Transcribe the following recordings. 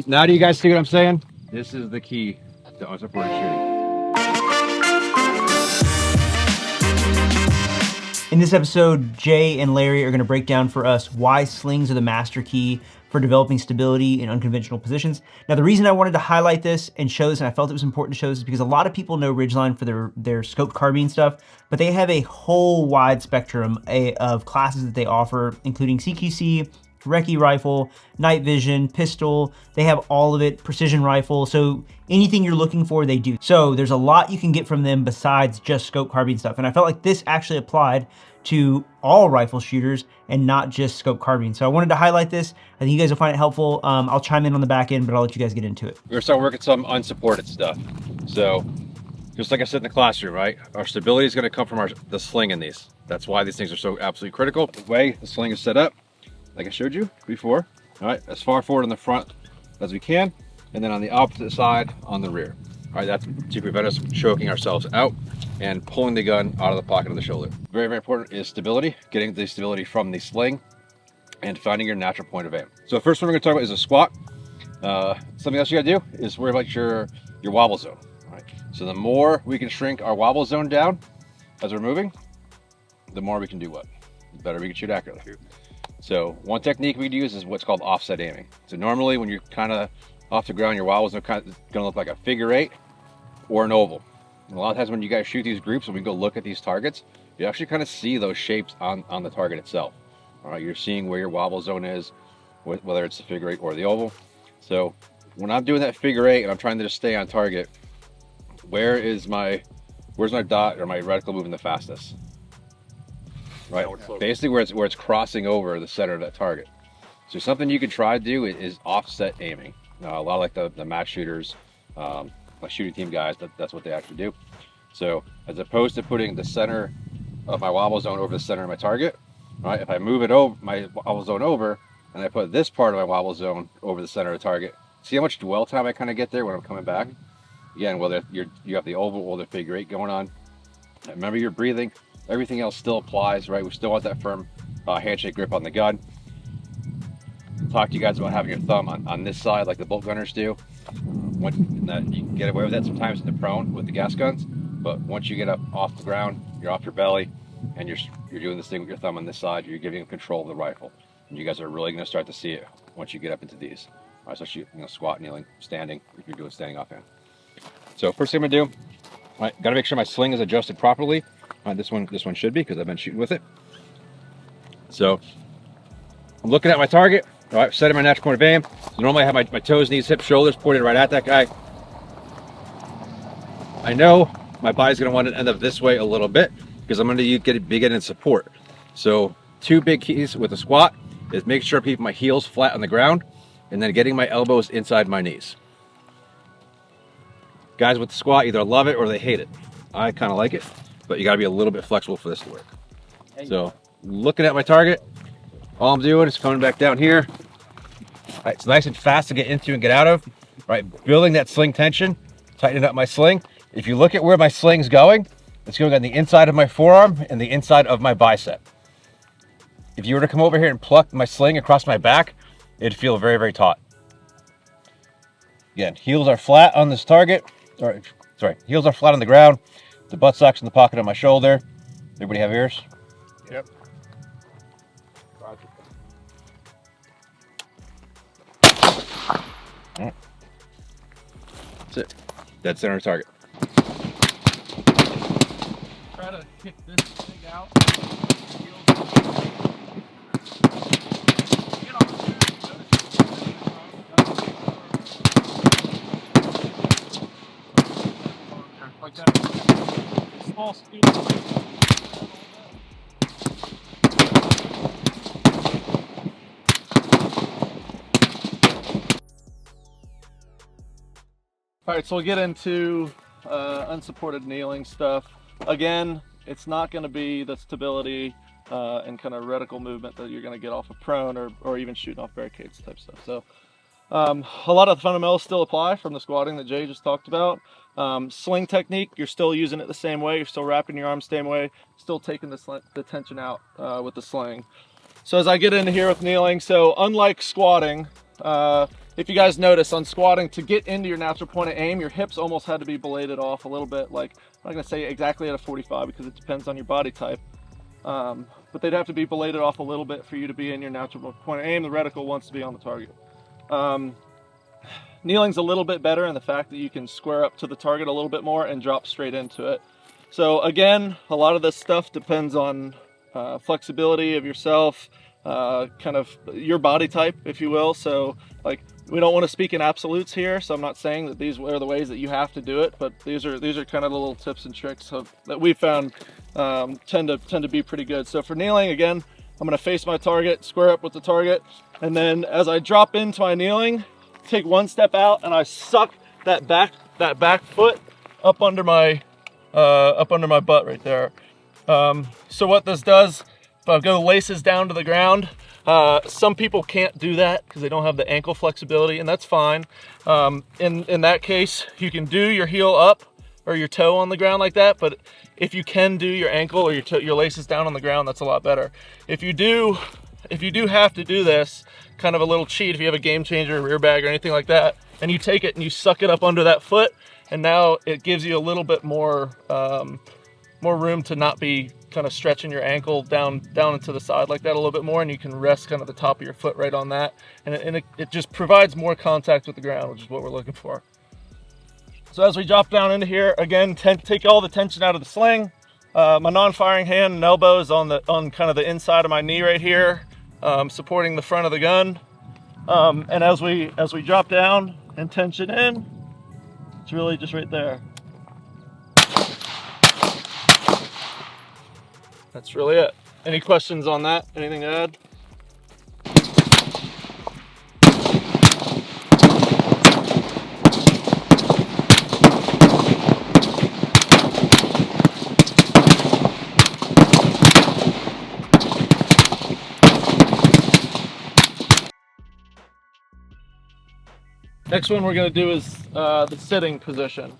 Now do you guys see what I'm saying? This is the key to unsupported shooting. In this episode, Jay and Larry are going to break down for us why slings are the master key for developing stability in unconventional positions. Now, the reason I wanted to highlight this and show this, and I felt it was important to show this, is because a lot of people know Ridgeline for their scoped carbine stuff, but they have a whole wide spectrum of classes that they offer, including CQC, recce rifle, night vision, pistol. They have all of it, precision rifle. So anything you're looking for, they do. So there's a lot you can get from them besides just scope carbine stuff. And I felt like this actually applied to all rifle shooters and not just scope carbine. So I wanted to highlight this. I think you guys will find it helpful. I'll chime in on the back end, but I'll let you guys get into it. We're gonna start working some unsupported stuff. So just like I said in the classroom, right? Our stability is gonna come from the sling in these. That's why these things are so absolutely critical. The way the sling is set up, like I showed you before, all right, as far forward in the front as we can, and then on the opposite side on the rear. All right, that's to prevent us from choking ourselves out and pulling the gun out of the pocket of the shoulder. Very, very important is stability, getting the stability from the sling and finding your natural point of aim. So the first one we're gonna talk about is a squat. Something else you gotta do is worry about your wobble zone. All right, so the more we can shrink our wobble zone down as we're moving, the more we can do what? The better we can shoot accurately. So one technique we can use is what's called offset aiming. So normally when you're kind of off the ground, your wobble is going to look like a figure 8 or an oval. And a lot of times when you guys shoot these groups and we go look at these targets, you actually kind of see those shapes on the target itself. All right, you're seeing where your wobble zone is, whether it's the figure 8 or the oval. So when I'm doing that figure 8 and I'm trying to just stay on target, where's my dot or my reticle moving the fastest? Right, basically where it's crossing over the center of that target. So something you could try to do is offset aiming. A lot of like the match shooters, my shooting team guys, that's what they actually do. So as opposed to putting the center of my wobble zone over the center of my target, right? If I move it over, my wobble zone over, and I put this part of my wobble zone over the center of the target, see how much dwell time I kind of get there when I'm coming back? Again, whether you have the oval or the figure 8 going on, remember you're breathing. Everything else still applies, right? We still want that firm handshake grip on the gun. Talk to you guys about having your thumb on this side like the bolt gunners do. You can get away with that sometimes in the prone with the gas guns, but once you get up off the ground, you're off your belly, and you're doing this thing with your thumb on this side, you're giving control of the rifle. And you guys are really gonna start to see it once you get up into these. All right, especially squat, kneeling, standing, if you're doing standing offhand. So first thing I'm gonna do, all right, gotta make sure my sling is adjusted properly. This one should be, because I've been shooting with it. So I'm looking at my target. All right, setting my natural point of aim. So normally I have my toes, knees, hips, shoulders pointed right at that guy. I know my body's gonna want to end up this way a little bit because I'm gonna be getting support. So two big keys with a squat is making sure I keep my heels flat on the ground and then getting my elbows inside my knees. Guys with the squat either love it or they hate it. I kind of like it, but you gotta be a little bit flexible for this to work. So looking at my target, all I'm doing is coming back down here. All right, it's nice and fast to get into and get out of. Right, building that sling tension, tightening up my sling. If you look at where my sling's going, it's going on the inside of my forearm and the inside of my bicep. If you were to come over here and pluck my sling across my back, it'd feel very, very taut. Again, heels are flat on this target. Sorry, heels are flat on the ground. The buttstock's in the pocket of my shoulder. Everybody have ears? Yep. All right. That's it. Dead center of target. Try to kick this thing out. Like that. Small speed. All right, so we'll get into unsupported kneeling stuff. Again, it's not going to be the stability and kind of reticle movement that you're going to get off of prone or even shooting off barricades type stuff. So a lot of the fundamentals still apply from the squatting that Jay just talked about. Sling technique, you're still using it the same way. You're still wrapping your arms the same way, still taking the tension out with the sling. So as I get into here with kneeling, so unlike squatting, if you guys notice on squatting, to get into your natural point of aim, your hips almost had to be beladed off a little bit. Like, I'm not gonna say exactly at a 45 because it depends on your body type. But they'd have to be beladed off a little bit for you to be in your natural point of aim. The reticle wants to be on the target. Kneeling's a little bit better in the fact that you can square up to the target a little bit more and drop straight into it. So again, a lot of this stuff depends on flexibility of yourself, kind of your body type, if you will. So like, we don't want to speak in absolutes here, so I'm not saying that these are the ways that you have to do it, but these are kind of the little tips and tricks that we found tend to be pretty good. So for kneeling, again, I'm going to face my target, square up with the target, and then as I drop into my kneeling, take one step out and I suck that back foot up under my butt right there. So what this does, if I go laces down to the ground, some people can't do that because they don't have the ankle flexibility, and that's fine. In that case, you can do your heel up or your toe on the ground like that, but if you can do your ankle or your laces down on the ground, that's a lot better. If you do have to do this, kind of a little cheat, if you have a game changer, rear bag or anything like that, and you take it and you suck it up under that foot, and now it gives you a little bit more room to not be kind of stretching your ankle down into the side like that a little bit more, and you can rest kind of the top of your foot right on that, and it just provides more contact with the ground, which is what we're looking for. So as we drop down into here, again, take all the tension out of the sling. My non-firing hand and elbow is on kind of the inside of my knee right here, supporting the front of the gun. And as we drop down and tension in, it's really just right there. That's really it. Any questions on that? Anything to add? Next one we're going to do is the sitting position.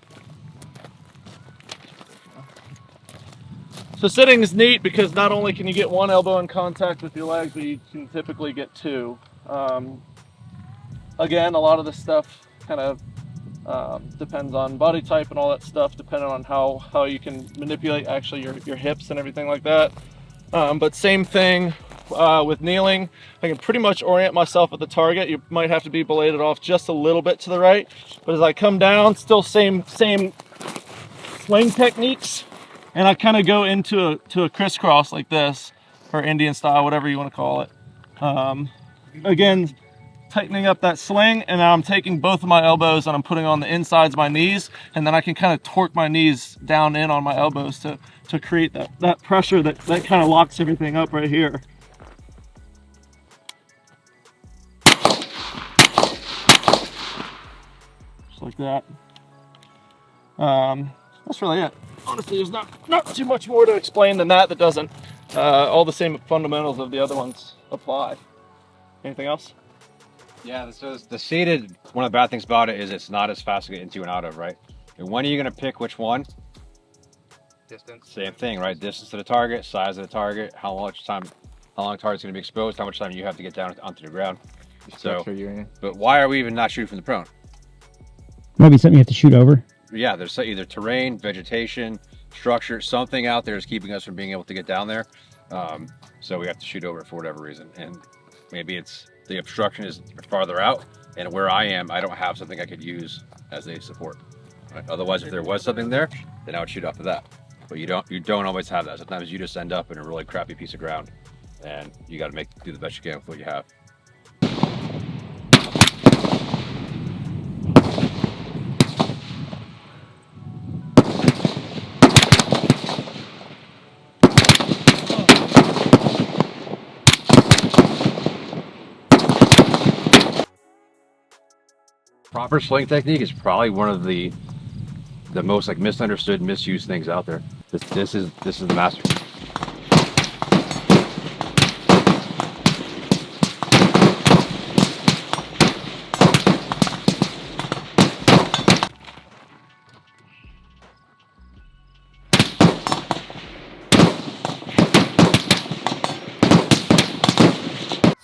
So sitting is neat because not only can you get one elbow in contact with your leg, but you can typically get two. Again, a lot of this stuff kind of depends on body type and all that stuff, depending on how you can manipulate actually your hips and everything like that. But same thing with kneeling. I can pretty much orient myself at the target. You might have to be beladed off just a little bit to the right, but as I come down, still same sling techniques, and I kind of go into a crisscross like this, or Indian style, whatever you want to call it. Again, tightening up that sling, and now I'm taking both of my elbows and I'm putting on the insides of my knees, and then I can kind of torque my knees down in on my elbows to create that pressure that kind of locks everything up right here. Just like that. That's really it. Honestly, there's not too much more to explain than that doesn't. All the same fundamentals of the other ones apply. Anything else? Yeah, so the seated, one of the bad things about it is it's not as fast to get into and out of, right? And when are you going to pick which one? Distance. Same thing, right? Distance to the target, size of the target, how long the target's going to be exposed, how much time you have to get down onto the ground. So, but why are we even not shooting from the prone? Might be something you have to shoot over. Yeah, there's either terrain, vegetation, structure, something out there is keeping us from being able to get down there. So we have to shoot over it for whatever reason. And maybe it's the obstruction is farther out, and where I am, I don't have something I could use as a support. Right? Otherwise, if there was something there, then I would shoot off of that. But you don't always have that. Sometimes you just end up in a really crappy piece of ground, and you got to do the best you can with what you have. Proper sling technique is probably one of the most like misunderstood, misused things out there. This is the master.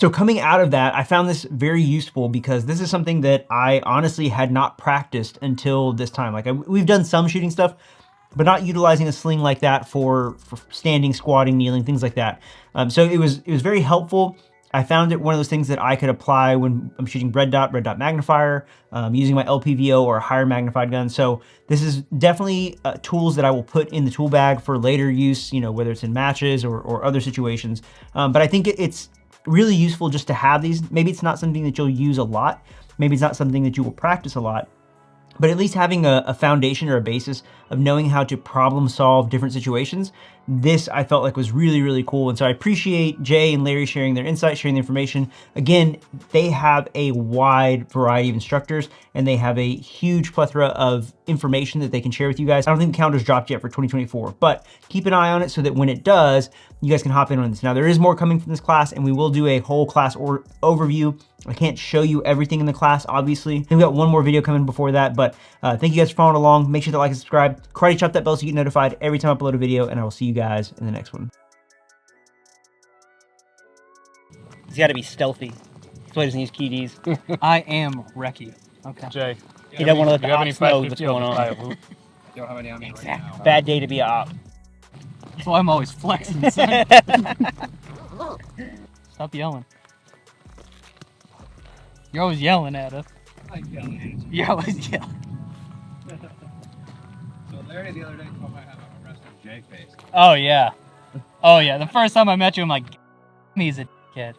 So coming out of that, I found this very useful because this is something that I honestly had not practiced until this time. Like we've done some shooting stuff, but not utilizing a sling like that for standing, squatting, kneeling, things like that. So it was very helpful. I found it one of those things that I could apply when I'm shooting red dot magnifier, using my LPVO or a higher magnified gun. So this is definitely tools that I will put in the tool bag for later use, you know, whether it's in matches or other situations. But I think it's really useful just to have these. Maybe it's not something that you'll use a lot. Maybe it's not something that you will practice a lot. But at least having a foundation or a basis of knowing how to problem solve different situations, this I felt like was really, really cool. And so I appreciate Jay and Larry sharing their insights, sharing the information. Again, they have a wide variety of instructors and they have a huge plethora of information that they can share with you guys. I don't think the calendar's dropped yet for 2024, but keep an eye on it so that when it does, you guys can hop in on this. Now there is more coming from this class and we will do a whole class overview. I can't show you everything in the class, obviously. We've got one more video coming before that, but thank you guys for following along. Make sure to like and subscribe. Karate chop that bell so you get notified every time I upload a video, and I will see you guys in the next one. He's got to be stealthy. That's why he doesn't use key Ds. I am Reki. Okay. Jay. He doesn't want to let the ops know what's going on. Don't have any on me right now. Bad day to be an op. That's why I'm always flexing, son. Stop yelling. You're always yelling at us. I'm yelling at you. You're always yelling. So Larry the other day told me I have a arrested Jay face. Oh, yeah. Oh, yeah. The first time I met you, I'm like, he's a kid.